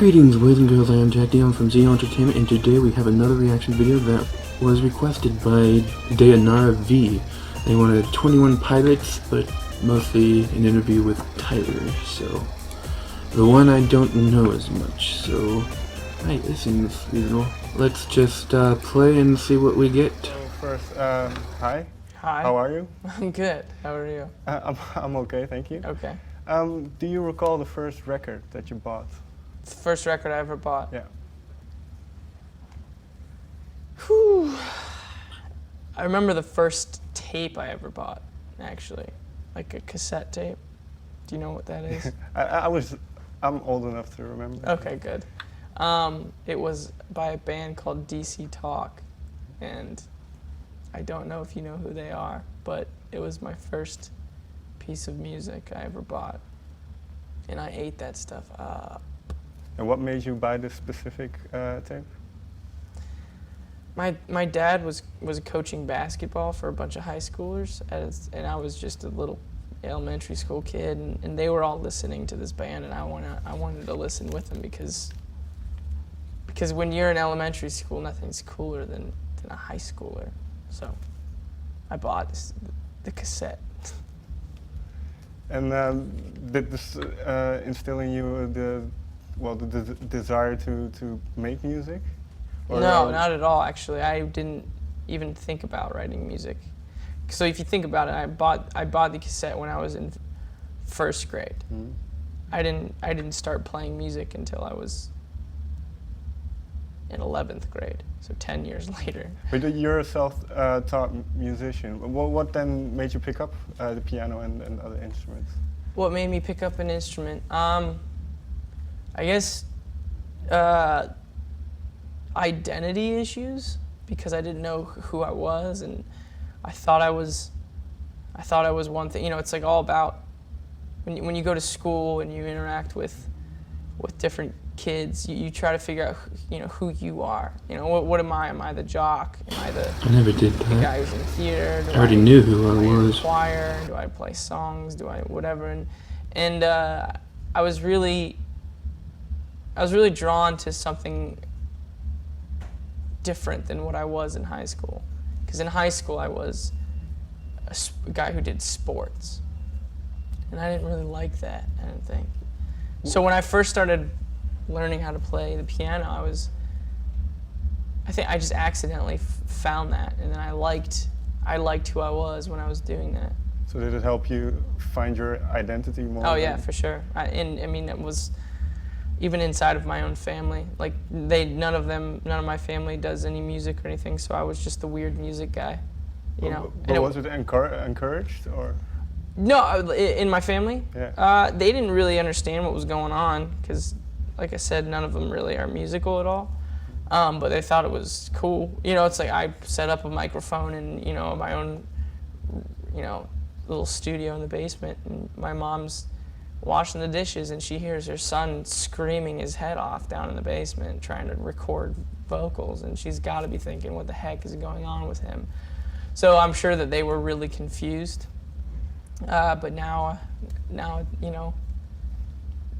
Greetings, boys and girls. I am Jack Dion from Xeon Entertainment, and today we have another reaction video that was requested by Dayanara V. They wanted 21 Pilots, but mostly an interview with Tyler, so the one I don't know as much, so hey, this seems reasonable. Let's just play and see what we get. So first, hi. Hi. How are you? I'm good. How are you? I'm okay, thank you. Okay. Do you recall the first record that you bought? It's the first record I ever bought. Yeah. Whew. I remember the first tape I ever bought, actually. Like a cassette tape. Do you know what that is? I'm old enough to remember. Okay, good. It was by a band called DC Talk, and I don't know if you know who they are, but it was my first piece of music I ever bought, and I ate that stuff up. And what made you buy this specific tape? My dad was coaching basketball for a bunch of high schoolers, and I was just a little elementary school kid, and they were all listening to this band, and I wanted to listen with them because when you're in elementary school, nothing's cooler than a high schooler. So I bought the cassette. And did this instill in you the desire to make music? Or No, not at all, actually. I didn't even think about writing music. So if you think about it, I bought the cassette when I was in first grade. Mm-hmm. I didn't start playing music until I was in 11th grade, so 10 years later. But you're a self-taught musician. What then made you pick up the piano and other instruments? What made me pick up an instrument? I guess identity issues, because I didn't know who I was, and I thought I was one thing. You know, it's like all about when you go to school and you interact with different kids, you try to figure out who you are. You know, what am I? Am I the jock? Am I I never did the that. guy who's in theater? I already knew who I in was. choir? Do I play songs? Do I whatever? And I was really drawn to something different than what I was in high school. Because in high school I was a guy who did sports, and I didn't really like that, I didn't think. So when I first started learning how to play the piano, I think I just accidentally found that, and then I liked who I was when I was doing that. So did it help you find your identity more? Oh yeah, for sure. I mean, it was even inside of my own family. Like none of my family does any music or anything, so I was just the weird music guy, you know. But was it encouraged or? No, in my family, yeah. They didn't really understand what was going on because, like I said, none of them really are musical at all. But they thought it was cool. You know, it's like I set up a microphone and my own, little studio in the basement, and my mom's washing the dishes and she hears her son screaming his head off down in the basement trying to record vocals, and she's got to be thinking, what the heck is going on with him? So I'm sure that they were really confused. But now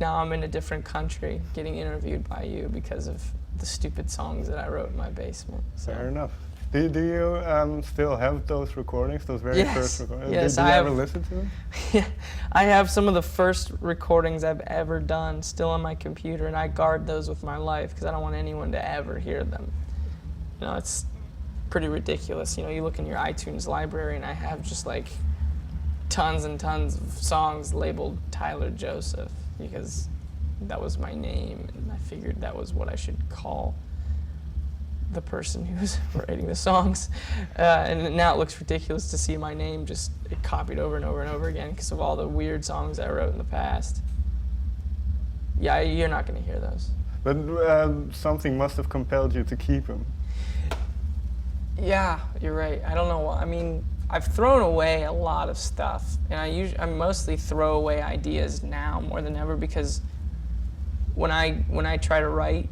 I'm in a different country getting interviewed by you because of the stupid songs that I wrote in my basement. So. Fair enough. Do you still have those recordings, those very first recordings? Yes, Did you ever listen to them? Yeah, I have some of the first recordings I've ever done still on my computer, and I guard those with my life because I don't want anyone to ever hear them. You know, it's pretty ridiculous. You know, you look in your iTunes library, and I have just like tons and tons of songs labeled Tyler Joseph because that was my name, and I figured that was what I should call the person who's writing the songs. And now it looks ridiculous to see my name just copied over and over and over again because of all the weird songs I wrote in the past. Yeah, you're not going to hear those. But something must have compelled you to keep them. Yeah, you're right. I don't know what, I mean, I've thrown away a lot of stuff, and I mostly throw away ideas now more than ever because when I try to write,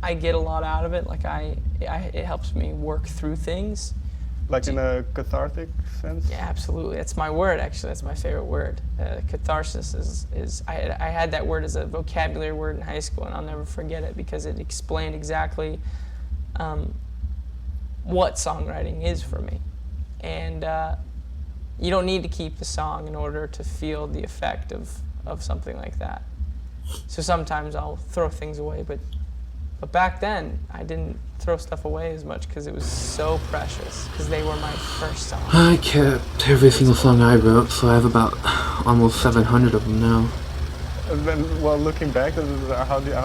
I get a lot out of it. Like it helps me work through things, Like in a cathartic sense? Yeah, absolutely. That's my word, actually. That's my favorite word. Catharsis is I had that word as a vocabulary word in high school, and I'll never forget it because it explained exactly what songwriting is for me. And you don't need to keep the song in order to feel the effect of something like that. So sometimes I'll throw things away, but back then I didn't throw stuff away as much because it was so precious, because they were my first song. I kept every single song I wrote, so I have about almost 700 of them now. And then, well, looking back, how did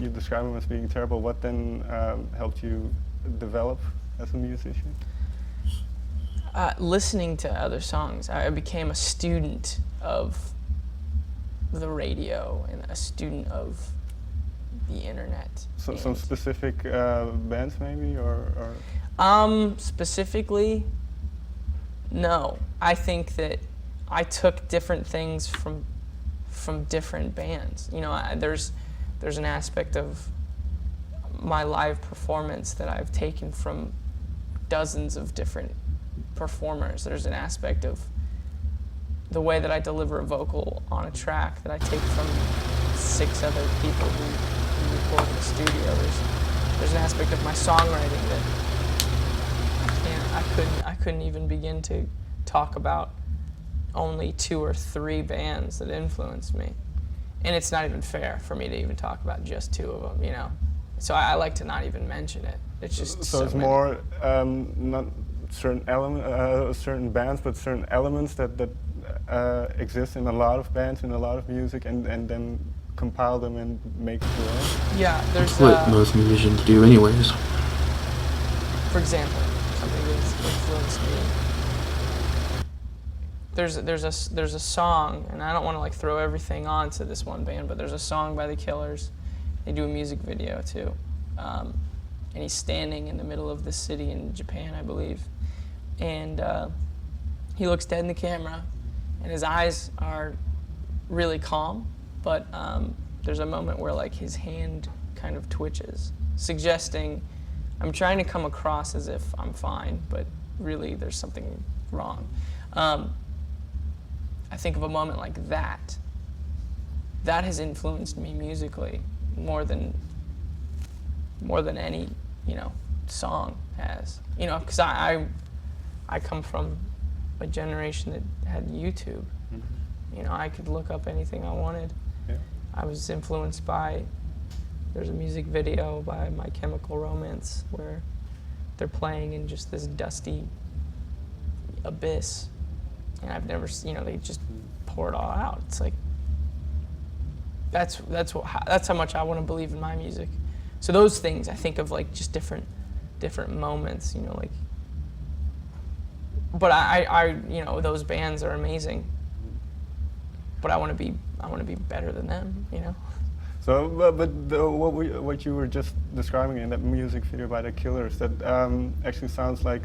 you describe them as being terrible? What then helped you develop as a musician? Listening to other songs. I became a student of the radio and a student of the internet. So some specific bands maybe, or? Specifically, no. I think that I took different things from different bands. You know, there's an aspect of my live performance that I've taken from dozens of different performers. There's an aspect of the way that I deliver a vocal on a track that I take from 6 other people who record in the studio. There's an aspect of my songwriting that I couldn't even begin to talk about. Only 2 or 3 bands that influenced me, and it's not even fair for me to even talk about just 2 of them, you know. So I like to not even mention it. It's just so it's many. More not certain bands, but certain elements that exist in a lot of bands, in a lot of music, and then compile them and make it your own. Yeah, there's what most musicians do, anyways. For example, something that's influenced me. There's a song, and I don't want to like throw everything onto this one band, but there's a song by the Killers. They do a music video too, and he's standing in the middle of the city in Japan, I believe, and he looks dead in the camera, and his eyes are really calm, but there's a moment where like his hand kind of twitches, suggesting I'm trying to come across as if I'm fine, but really there's something wrong. I think of a moment like that. That has influenced me musically more than any, you know, song has. You know, because I come from a generation that had YouTube. Mm-hmm. You know, I could look up anything I wanted. Yeah. I was influenced by, there's a music video by My Chemical Romance where they're playing in just this dusty abyss. And I've never, you know, they just pour it all out. It's like, that's how much I want to believe in my music. So those things, I think of like just different moments, you know, like. But I you know, those bands are amazing. But I want to be better than them, you know. So, what you were just describing in that music video by the Killers, that actually sounds like.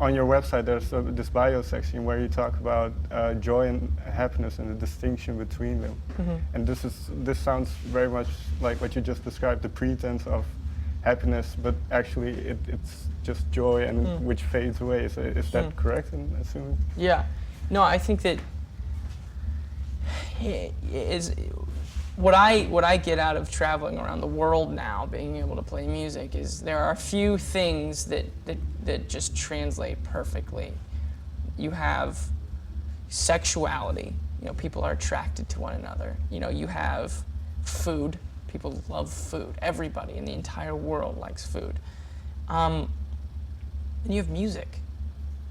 On your website, there's this bio section where you talk about joy and happiness and the distinction between them. Mm-hmm. And this sounds very much like what you just described, the pretense of happiness, but actually it's just joy, and which fades away. So is that correct in assuming? Yeah. No, I think that what I get out of traveling around the world now, being able to play music, is there are a few things that just translate perfectly. You have sexuality, you know, people are attracted to one another. You know, you have food, people love food. Everybody in the entire world likes food. And you have music.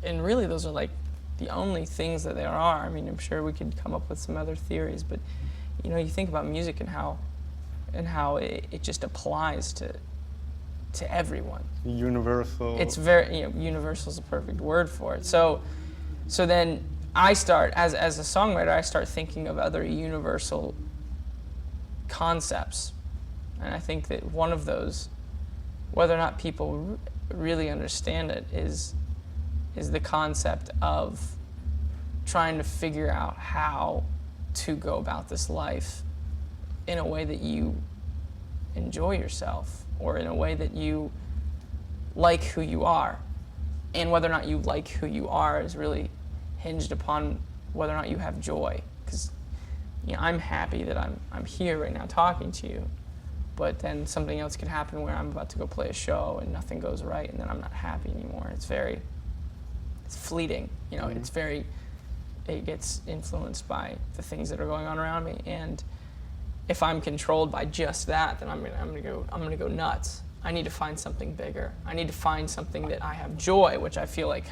And really those are like the only things that there are. I mean, I'm sure we could come up with some other theories, but you know, you think about music and how it just applies to everyone. Universal. It's very, you know, universal is a perfect word for it. So then I start, as a songwriter, I start thinking of other universal concepts. And I think that one of those, whether or not people really understand it, is the concept of trying to figure out how to go about this life in a way that you enjoy yourself, or in a way that you like who you are. And whether or not you like who you are is really hinged upon whether or not you have joy. Because I'm happy that I'm here right now talking to you, but then something else could happen where I'm about to go play a show and nothing goes right, and then I'm not happy anymore. It's fleeting, it gets influenced by the things that are going on around me. And if I'm controlled by just that, then I'm gonna go nuts. I need to find something bigger. I need to find something that I have joy, which I feel like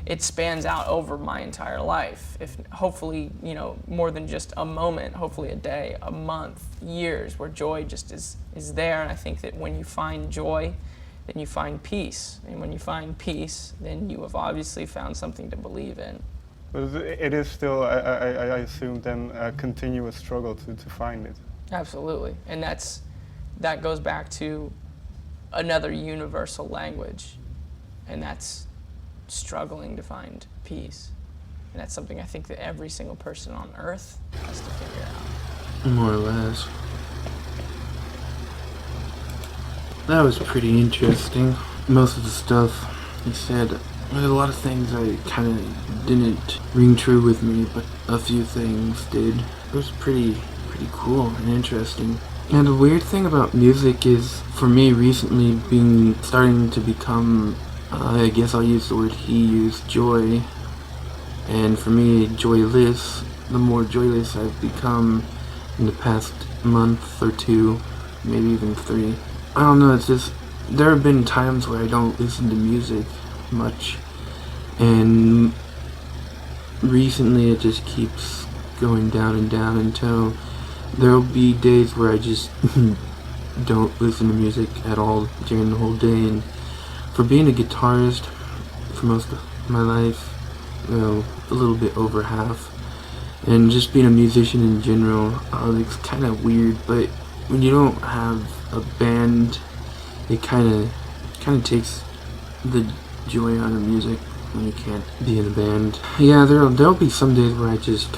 it spans out over my entire life. If hopefully, more than just a moment, hopefully a day, a month, years, where joy just is there. And I think that when you find joy, then you find peace. And when you find peace, then you have obviously found something to believe in. But it is still, I assume, then a continuous struggle to find it. Absolutely. And that goes back to another universal language, and that's struggling to find peace. And that's something I think that every single person on earth has to figure out. More or less. That was pretty interesting. Most of the stuff he said, there's a lot of things I kind of didn't ring true with me, but a few things did. It was pretty cool and interesting. And the weird thing about music is, for me recently, starting to become, I guess I'll use the word he used, joy. And for me, joyless. The more joyless I've become in the past month or two, maybe even 3. I don't know, it's just, there have been times where I don't listen to music much. And recently it just keeps going down and down until there'll be days where I just don't listen to music at all during the whole day. And for being a guitarist for most of my life, a little bit over half, and just being a musician in general, it's kind of weird, but when you don't have a band, it kind of takes the joy out of music when you can't be in a band. Yeah, there'll be some days where I just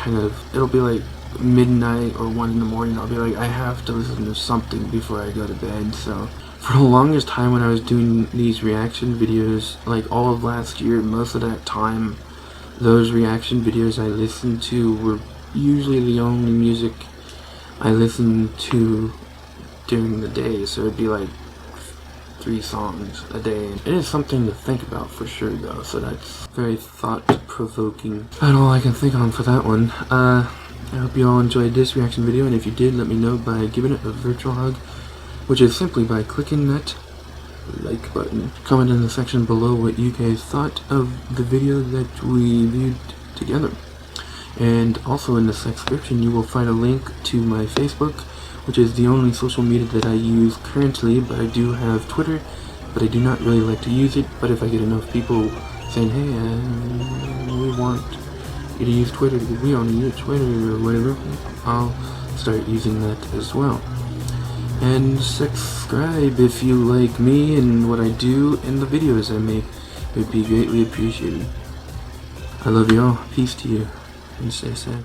it'll be like midnight or 1 in the morning, I'll be like, I have to listen to something before I go to bed. So for the longest time when I was doing these reaction videos, like all of last year, most of that time, those reaction videos I listened to were usually the only music I listened to during the day. So it'd be like 3 songs a day. It is something to think about for sure though, so that's very thought-provoking. That's all I can think on for that one. I hope you all enjoyed this reaction video, and if you did, let me know by giving it a virtual hug, which is simply by clicking that like button. Comment in the section below what you guys thought of the video that we viewed together. And also in the description you will find a link to my Facebook, which is the only social media that I use currently, but I do have Twitter, but I do not really like to use it. But if I get enough people saying, hey, we want you to use Twitter because we only use Twitter or whatever, I'll start using that as well. And subscribe if you like me and what I do and the videos I make. It would be greatly appreciated. I love y'all. Peace to you. And stay safe.